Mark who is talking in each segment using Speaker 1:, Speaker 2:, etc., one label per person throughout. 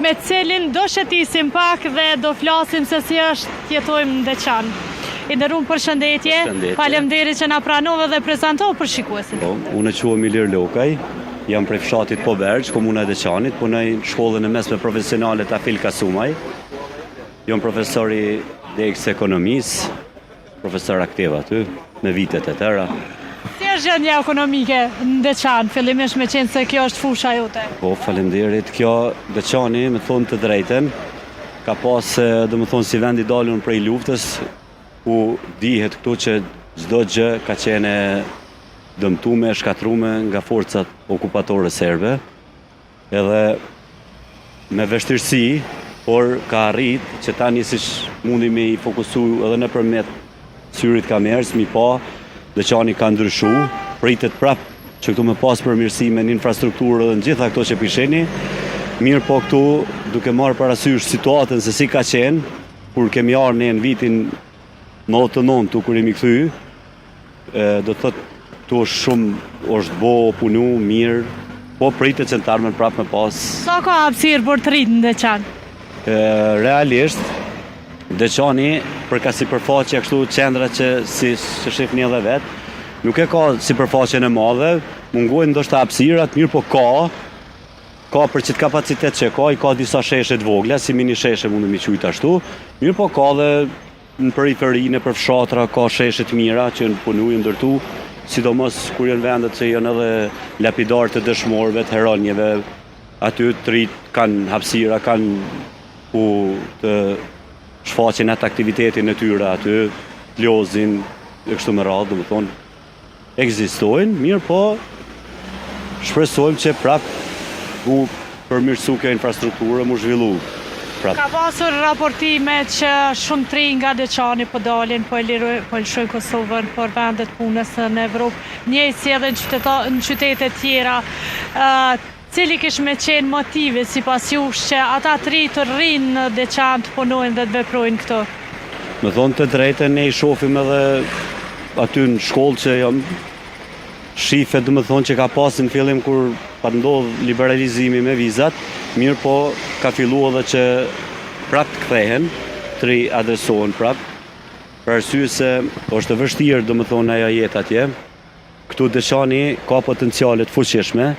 Speaker 1: me cilin do shëtisim pak dhe do flasim se si është jetojmë në Deçan. I nderuar përshëndetje, faleminderit që na pranove dhe prezantove për shikuesit.
Speaker 2: Unë quhem Ilir Lokaj, jam prej fshatit Pobergj, komuna e Deçanit, punoj në shkollën e mesme profesionale Tafil Kasumaj. Jam profesori deks ekonomisë, profesor aktiv aty, me vitet e tëra.
Speaker 1: Si është gjendja ekonomike në Deçan, fillimisht me qenë se kjo është fusha jote?
Speaker 2: Po, faleminderit. Kjo Deçani, me thonë të drejten, ka pas, dhe me thonë si vendi dalun prej luftës, ku dihet këtu që çdo gjë ka qenë dëmtume, shkatrume nga forcat okupatore serbe, edhe me vështirësi, por ka arrit që tani siç mundi me i fokusu edhe nëpërmjet syrit kamerës, mi pa, Deçani ka ndryshu, pritet prap që këtu me pas përmirësime në infrastrukturë dhe në gjitha këto që pisheni, mirë po këtu duke marrë parasysh situatën se si ka qenë, kur kemi arë në vitin 99 tu kur jemi kthy, do të thotë tu është shumë është bo punu mirë, po pritet që në tarmen prap me pas.
Speaker 1: Sa ka hapësirë për të rritë në Deçan?
Speaker 2: Realisht, Deçani, për ka sipërfaqe kështu qendra që si shifni edhe vetë, nuk e ka sipërfaqen e madhe, mungohen ndoshta hapësirat, mirë po ka për çit kapacitet që ka, i ka disa sheshe të vogla, si mini sheshe mund të mi quajt ashtu, mirë po ka dhe në periferinë, për fshatra, ka sheshe të mira që në punu i ndërtu, sidomos kur janë vendet që janë edhe lapidar të dëshmorëve, të heronjeve, aty të rritë kanë hapësira, kanë ku të shfaqen atë aktivitetin e tyre aty, lozin, e kështu me radhë, dhe më thonë, ekzistojnë, mirë po shpresojmë që prapë u përmirësu kjo infrastrukturë, mu zhvillu.
Speaker 1: Ka pasur raportime që shumë tri nga Deçani po dalin, po lëshojnë Kosovën, por vendet punës në Evropë, njëjtë si edhe në qytetet tjera. Cili kish me qenë motive si pas jush që ata tri të rrinë në Deçan të punojnë dhe të veprojnë këto?
Speaker 2: Me thonë të drejten, ne i shofim edhe aty në shkollë që jam shife, dhe me thonë që ka pasë në fillim kur pa ndodhë liberalizimi me vizat, mirë po ka fillu edhe që prap të kthehen, tri adresohen prap, për arsye se është vështirë, dhe me thonë ajo jetë atje. Këtu Deçani ka potencialet fuqishme,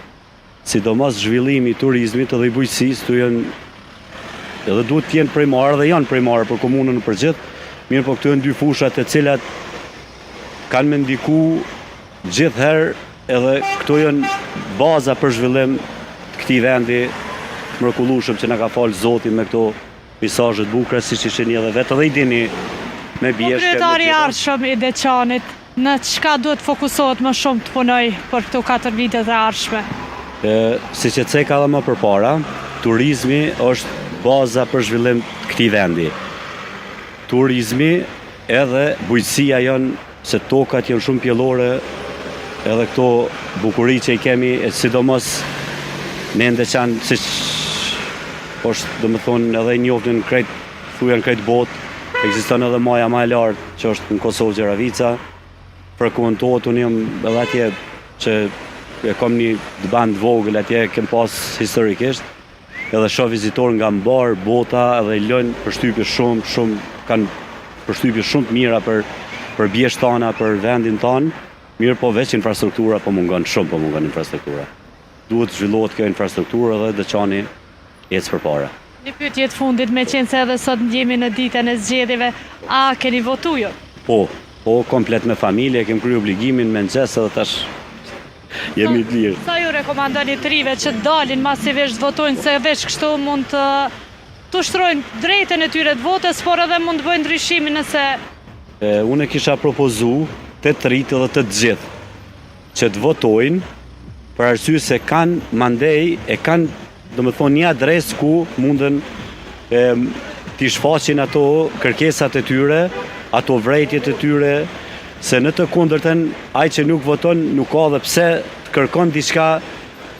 Speaker 2: sidomos zhvillimi i turizmit edhe i bujqësisë, tu janë edhe duhet të jenë primare dhe janë primare për komunën në përgjithë, mirë po këtu janë dy fushat e cilat kanë me ndiku gjithherë, edhe këtu janë baza për zhvillim të këtij vendi mrekullueshëm që na ka falë Zoti me këto pejsazhe të bukura siç ishin edhe vetë edhe i dini me bjeshke.
Speaker 1: Kryetari i ardhshëm i Deçanit, në çka duhet fokusohet më shumë të punoj për këto 4 vitet e ardhshme?
Speaker 2: Siç e ceka edhe më përpara, turizmi është baza për zhvillim të këtij vendi. Turizmi edhe bujqësia janë, se tokat janë shumë pjellore, edhe këto bukuri që i kemi, sidomos në Deçan, siç është, dhe më thonë, edhe i njoftin thujan krejt botë, ekziston edhe maja më e lartë, që është në Kosovë Gjeravica, frekuentohet, unë jam edhe atje që e kam një band vogël atje, kem pas historikisht, edhe shoh vizitor nga mbar bota, edhe i lënë përshtypje kanë përshtypje shumë të mira për bjesht tana, për vendin tanë, mirë po veç infrastruktura po mungon infrastruktura. Duhet zhvillohet kjo infrastruktura dhe Deçani ecë përpara.
Speaker 1: Një pyetje të fundit, me qenë se edhe sot jemi në ditën e zgjedhjeve, a keni votu jo?
Speaker 2: Po, komplet me familje, kem kryer obligimin me nxes edhe tash jemi të lirë.
Speaker 1: Sa ju rekomandoni trive që dalin masivisht votojnë, se veç kështu mund të ushtrojnë drejtën e tyre të votës, por edhe mund të bëjnë ndryshimin nëse...
Speaker 2: Unë kisha propozu të rritë dhe të gjithë që të votojnë për arsye se kanë mandej, e kanë, do me thonë, një adres ku mundën t'i shfaqin ato kërkesat e tyre, ato vrejtjet e tyre, se në të kundërtën, ai që nuk voton, nuk ka dhe pse të kërkon diçka,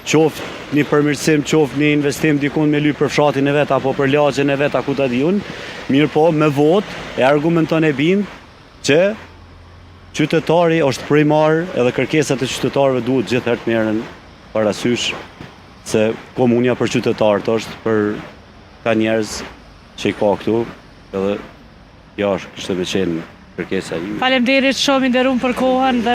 Speaker 2: qoftë një përmirësim, qoftë një investim dikun me lyp për fshatin e vet, apo për lagjen e vet, aku ta di unë, mirë po, me vot, e argumenton e bind, që qytetari është primar, edhe kërkesat e qytetarëve duhet gjithherë të merren parasysh, se komunia për qytetarët është, për ka njerëz që i ka këtu, edhe ja, kishte me qenë kërkesa ime.
Speaker 1: Faleminderit shumë i nderuar për kohën dhe